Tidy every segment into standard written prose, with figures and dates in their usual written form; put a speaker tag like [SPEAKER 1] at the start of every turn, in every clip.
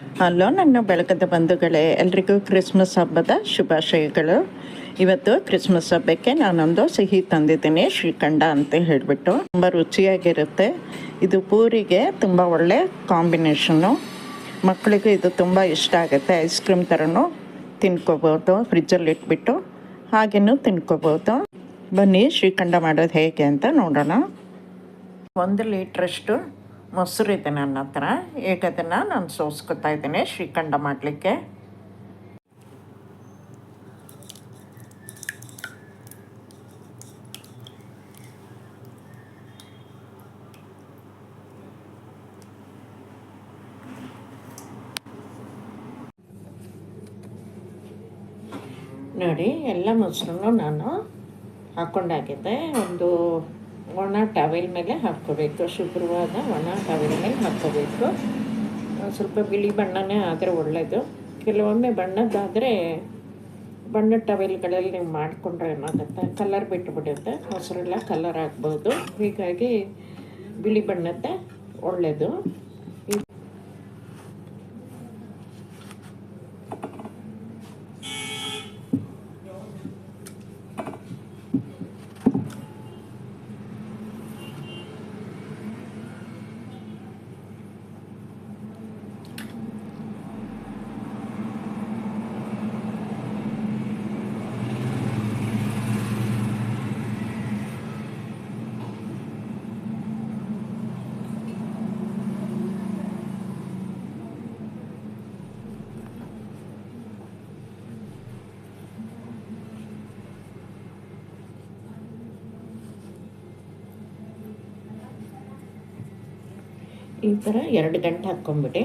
[SPEAKER 1] Hello ನನ್ನ ಬೆಳಕದ ಬಂಧುಗಳೇ, ಎಲ್ರಿಗೂ ಕ್ರಿಸ್ಮಸ್ ಹಬ್ಬದ ಶುಭಾಶಯಗಳು. ಇವತ್ತು ಕ್ರಿಸ್ಮಸ್ ಹಬ್ಬಕ್ಕೆ ನಾನೊಂದು ಸಿಹಿ ತಂದಿದ್ದೀನಿ, ಶ್ರೀಖಂಡ ಅಂತ ಹೇಳಿಬಿಟ್ಟು. ತುಂಬ ರುಚಿಯಾಗಿರುತ್ತೆ. ಇದು ಪೂರಿಗೆ ತುಂಬ ಒಳ್ಳೆ ಕಾಂಬಿನೇಷನ್ನು. ಮಕ್ಕಳಿಗೂ ಇದು ತುಂಬ ಇಷ್ಟ ಆಗುತ್ತೆ. ಐಸ್ ಕ್ರೀಮ್ ಥರನೂ ತಿನ್ಕೋಬೋದು, ಫ್ರಿಜ್ಜಲ್ಲಿ ಇಟ್ಬಿಟ್ಟು ಹಾಗೇನೂ ತಿನ್ಕೋಬೋದು. ಬನ್ನಿ ಶ್ರೀಖಂಡ ಮಾಡೋದು ಹೇಗೆ ಅಂತ ನೋಡೋಣ. 1 ಲೀಟ್ರಷ್ಟು ಮೊಸರು ಇದೆ ನನ್ನ ಹತ್ರ. ಈಗ ಅದನ್ನು ನಾನು ಸೋಸ್ಕೊತಾ ಇದ್ದೀನಿ ಶ್ರೀಖಂಡ ಮಾಡಲಿಕ್ಕೆ. ನೋಡಿ, ಎಲ್ಲ ಮೊಸರನ್ನು ನಾನು ಹಾಕ್ಕೊಂಡಾಗಿದೆ. ಒಂದು ಒಣ ಟವೆಲ್ ಮೇಲೆ ಹಾಕ್ಕೋಬೇಕು, ಶುಭ್ರವಾದ ಒಣ ಟವೆಲ್ ಮೇಲೆ ಹಾಕ್ಕೋಬೇಕು. ಸ್ವಲ್ಪ ಬಿಳಿ ಬಣ್ಣನೇ ಆದರೆ ಒಳ್ಳೆಯದು. ಕೆಲವೊಮ್ಮೆ ಬಣ್ಣದ್ದಾದರೆ ಬಣ್ಣದ ಟವೆಲ್ಗಳಲ್ಲಿ ನೀವು ಮಾಡಿಕೊಂಡ್ರೆ ಏನಾಗುತ್ತೆ, ಕಲರ್ ಬಿಟ್ಟುಬಿಡುತ್ತೆ, ಮೊಸರೆಲ್ಲ ಕಲರ್ ಆಗ್ಬೋದು. ಹೀಗಾಗಿ ಬಿಳಿ ಬಣ್ಣದ್ದೇ ಒಳ್ಳೆಯದು. ಈ ಥರ 2 ಗಂಟೆ ಹಾಕ್ಕೊಂಬಿಡಿ.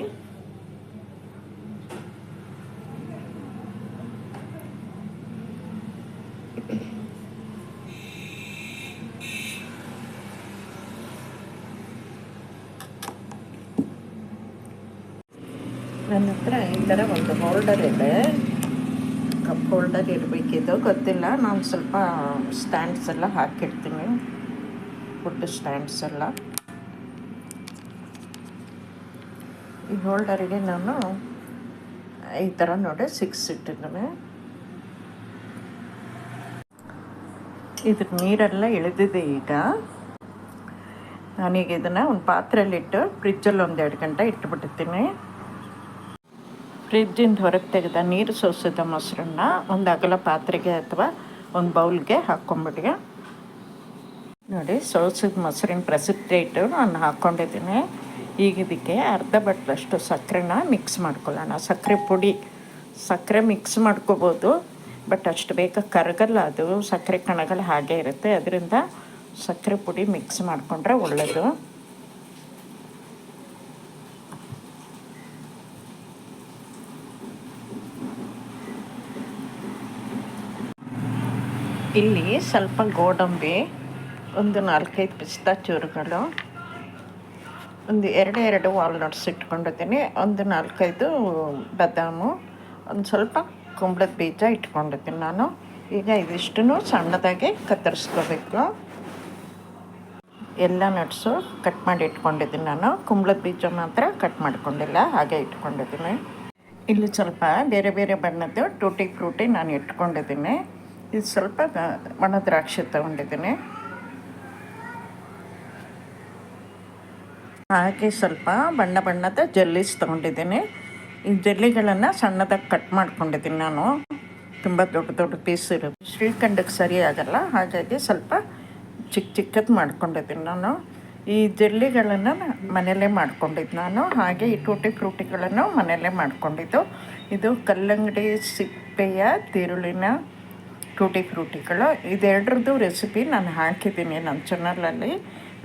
[SPEAKER 1] ನನ್ನ ಹತ್ರ ಈ ಥರ ಒಂದು ಹೋಲ್ಡರ್ ಇದೆ, ಕಪ್ ಹೋಲ್ಡರ್ ಇರಬೇಕಿದ್ದು, ಗೊತ್ತಿಲ್ಲ. ನಾನು ಸ್ವಲ್ಪ ಸ್ಟ್ಯಾಂಡ್ಸ್ ಎಲ್ಲ ಹಾಕಿರ್ತೀನಿ, ಫುಡ್ ಸ್ಟ್ಯಾಂಡ್ಸ್ ಎಲ್ಲ. ಈ ಹೋಲ್ಡರಿಗೆ ನಾನು ಈ ಥರ ನೋಡಿ 6 ಇಟ್ಟಿದ್ದೇನೆ. ಇದ್ರ ನೀರೆಲ್ಲ ಇಳಿದಿದೆ. ಈಗ ನಾನೀಗ ಇದನ್ನು ಒಂದು ಪಾತ್ರೆಯಲ್ಲಿಟ್ಟು ಫ್ರಿಜ್ಜಲ್ಲಿ 1-2 ಗಂಟೆ ಇಟ್ಬಿಟ್ಟಿರ್ತೀನಿ. ಫ್ರಿಜ್ಜಿಂದ ಹೊರಗೆ ತೆಗೆದ ನೀರು ಸೋಸಿದ ಮೊಸರನ್ನ ಒಂದು ಅಗಲ ಪಾತ್ರೆಗೆ ಅಥವಾ ಒಂದು ಬೌಲ್ಗೆ ಹಾಕ್ಕೊಂಬಿಡಿ. ನೋಡಿ, ಸೋಸಿದ ಮೊಸರಿನ ಪ್ರೆಸಿಪಿಟೇಟು ನಾನು ಹಾಕ್ಕೊಂಡಿದ್ದೀನಿ. ಈಗ ಇದಕ್ಕೆ ಅರ್ಧ ಬಟ್ಲಷ್ಟು ಸಕ್ಕರೆನ ಮಿಕ್ಸ್ ಮಾಡ್ಕೊಳ್ಳೋಣ. ಸಕ್ಕರೆ ಮಿಕ್ಸ್ ಮಾಡ್ಕೋಬೋದು, ಬಟ್ ಅಷ್ಟು ಬೇಗ ಕರಗಲ್ಲ, ಅದು ಸಕ್ಕರೆ ಕಣಗಳು ಹಾಗೆ ಇರುತ್ತೆ. ಅದರಿಂದ ಸಕ್ಕರೆ ಪುಡಿ ಮಿಕ್ಸ್ ಮಾಡಿಕೊಂಡ್ರೆ ಒಳ್ಳೆಯದು. ಇಲ್ಲಿ ಸ್ವಲ್ಪ ಗೋಡಂಬಿ, ಒಂದು 4-5 ಪಿಸ್ತಾ ಚೂರುಗಳು, ಒಂದು 2 ವಾಲ್ನಟ್ಸ್ ಇಟ್ಕೊಂಡಿದ್ದೀನಿ, ಒಂದು 4-5 ಬಾದಾಮು, ಒಂದು ಸ್ವಲ್ಪ ಕುಂಬಳದ ಬೀಜ ಇಟ್ಕೊಂಡಿದ್ದೀನಿ ನಾನು. ಈಗ ಇದಿಷ್ಟನ್ನು ಸಣ್ಣದಾಗಿ ಕತ್ತರಿಸ್ಕೋಬೇಕು. ಎಲ್ಲ ನಟ್ಸು ಕಟ್ ಮಾಡಿ ಇಟ್ಕೊಂಡಿದ್ದೀನಿ ನಾನು. ಕುಂಬಳದ ಬೀಜ ಮಾತ್ರ ಕಟ್ ಮಾಡ್ಕೊಂಡಿಲ್ಲ, ಹಾಗೆ ಇಟ್ಕೊಂಡಿದ್ದೀನಿ. ಇಲ್ಲಿ ಸ್ವಲ್ಪ ಬೇರೆ ಬೇರೆ ಬಣ್ಣದ್ದು ಟೂಟಿ ಫ್ರೂಟಿ ನಾನು ಇಟ್ಕೊಂಡಿದ್ದೀನಿ. ಇದು ಸ್ವಲ್ಪ ಒಣ ದ್ರಾಕ್ಷಿ ತೊಗೊಂಡಿದ್ದೀನಿ. ಹಾಗೆ ಸ್ವಲ್ಪ ಬಣ್ಣದ ಜೆಲ್ಲಿಸ್ ತೊಗೊಂಡಿದ್ದೀನಿ. ಈ ಜೆಲ್ಲಿಗಳನ್ನು ಸಣ್ಣದಾಗಿ ಕಟ್ ಮಾಡ್ಕೊಂಡಿದ್ದೀನಿ ನಾನು. ತುಂಬ ದೊಡ್ಡ ಪೀಸ್ ಇರುತ್ತೆ, ಶ್ರೀಖಂಡಕ್ಕೆ ಸರಿ ಆಗಲ್ಲ, ಹಾಗಾಗಿ ಸ್ವಲ್ಪ ಚಿಕ್ಕದು ಮಾಡ್ಕೊಂಡಿದ್ದೀನಿ ನಾನು. ಈ ಜೆಲ್ಲಿಗಳನ್ನು ಮನೆಯಲ್ಲೇ ಮಾಡ್ಕೊಂಡಿದ್ದು ನಾನು. ಹಾಗೆ ಈ ಟೂಟಿ ಫ್ರೂಟಿಗಳನ್ನು ಮನೆಯಲ್ಲೇ ಮಾಡ್ಕೊಂಡಿದ್ದು. ಇದು ಕಲ್ಲಂಗಡಿ ಸಿಪ್ಪೆಯ ತಿರುಳಿನ ಟೂಟಿ ಫ್ರೂಟಿಗಳು. ಇದೆರಡರದ್ದು ರೆಸಿಪಿ ನಾನು ಹಾಕಿದ್ದೀನಿ ನನ್ನ ಚಾನಲಲ್ಲಿ,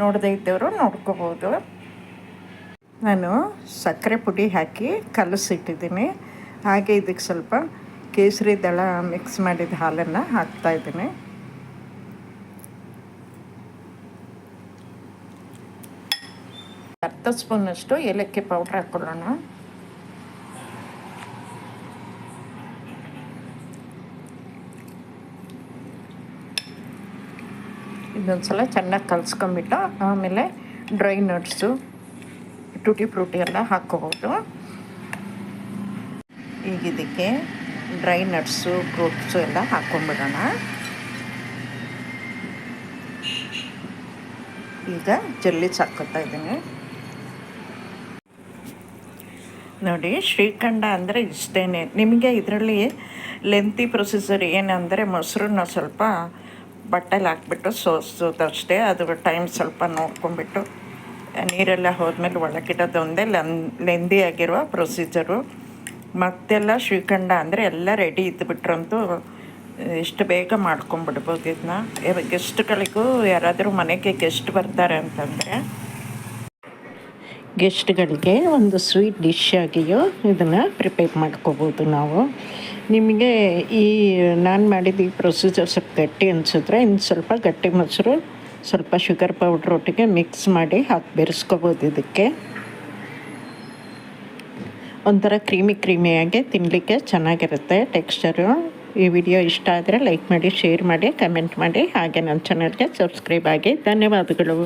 [SPEAKER 1] ನೋಡದೇ ಇದ್ದವರು ನೋಡ್ಕೋಬೋದು. ನಾನು ಸಕ್ಕರೆ ಪುಡಿ ಹಾಕಿ ಕಲಸಿಟ್ಟಿದ್ದೀನಿ. ಹಾಗೆ ಇದಕ್ಕೆ ಸ್ವಲ್ಪ ಕೇಸರಿ ದಳ ಮಿಕ್ಸ್ ಮಾಡಿದ ಹಾಲನ್ನು ಹಾಕ್ತಾಯಿದ್ದೀನಿ. ಅರ್ಧ ಸ್ಪೂನಷ್ಟು ಏಲಕ್ಕಿ ಪೌಡ್ರ್ ಹಾಕ್ಕೊಳ್ಳೋಣ. ಇದೊಂದು ಸಲ ಚೆನ್ನಾಗಿ ಕಲಿಸ್ಕೊಂಬಿಟ್ಟು ಆಮೇಲೆ ಡ್ರೈ ನಟ್ಸು ಟೂಟಿ ಫ್ರೂಟಿ ಎಲ್ಲ ಹಾಕ್ಕೋಬೋದು. ಈಗ ಇದಕ್ಕೆ ಡ್ರೈ ನಟ್ಸು ಫ್ರೂಟ್ಸು ಎಲ್ಲ ಹಾಕ್ಕೊಂಬಿಡೋಣ. ಈಗ ಜೆಲ್ಲಿಸ್ ಹಾಕ್ಕೊತಾ ಇದ್ದೀನಿ. ನೋಡಿ, ಶ್ರೀಖಂಡ ಅಂದರೆ ಇಷ್ಟೇ. ನಿಮಗೆ ಇದರಲ್ಲಿ ಲೆಂತಿ ಪ್ರೊಸೀಜರ್ ಏನಂದರೆ ಮೊಸರನ್ನ ಸ್ವಲ್ಪ ಬಟ್ಟೆಲಿ ಹಾಕ್ಬಿಟ್ಟು ಸೋಸೋದಷ್ಟೇ. ಅದು ಟೈಮ್ ಸ್ವಲ್ಪ ನೋಡ್ಕೊಂಬಿಟ್ಟು ನೀರೆಲ್ಲ ಹೋದ್ಮೇಲೆ ಒಳಗಿಡೋದು ಒಂದೇ ಲೆಂದಿ ಆಗಿರುವ ಪ್ರೊಸೀಜರು. ಮತ್ತೆಲ್ಲ ಶ್ರೀಖಂಡ ಅಂದರೆ ಎಲ್ಲ ರೆಡಿ ಇದ್ದುಬಿಟ್ರಂತೂ ಇಷ್ಟು ಬೇಗ ಮಾಡ್ಕೊಂಬಿಡ್ಬೋದು ಇದನ್ನ. ಗೆಸ್ಟ್ಗಳಿಗೂ ಯಾರಾದರೂ ಮನೆಗೆ ಗೆಸ್ಟ್ ಬರ್ತಾರೆ ಅಂತಂದರೆ ಗೆಸ್ಟ್ಗಳಿಗೆ ಒಂದು ಸ್ವೀಟ್ ಡಿಶ್ ಆಗಿಯೋ ಇದನ್ನು ಪ್ರಿಪೇರ್ ಮಾಡ್ಕೋಬೋದು ನಾವು. ನಿಮಗೆ ಈ ನಾನು ಮಾಡಿದ ಈ ಪ್ರೊಸೀಜರ್ ಸ್ವಲ್ಪ ಗಟ್ಟಿ ಅನಿಸಿದ್ರೆ ಇನ್ನು ಸ್ವಲ್ಪ ಗಟ್ಟಿ ಮೊಸರು ಸ್ವಲ್ಪ ಶುಗರ್ ಪೌಡ್ರ್ ಒಟ್ಟಿಗೆ ಮಿಕ್ಸ್ ಮಾಡಿ ಹಾಕಿ ಬೆರೆಸ್ಕೋಬೋದು. ಇದಕ್ಕೆ ಒಂಥರ ಕ್ರೀಮಿಯಾಗಿ ತಿನ್ನಲಿಕ್ಕೆ ಚೆನ್ನಾಗಿರುತ್ತೆ ಟೆಕ್ಸ್ಚರು. ಈ ವಿಡಿಯೋ ಇಷ್ಟ ಆದರೆ ಲೈಕ್ ಮಾಡಿ, ಶೇರ್ ಮಾಡಿ, ಕಮೆಂಟ್ ಮಾಡಿ, ಹಾಗೆ ನನ್ನ ಚಾನಲ್ಗೆ ಸಬ್ಸ್ಕ್ರೈಬ್ ಆಗಿ. ಧನ್ಯವಾದಗಳು.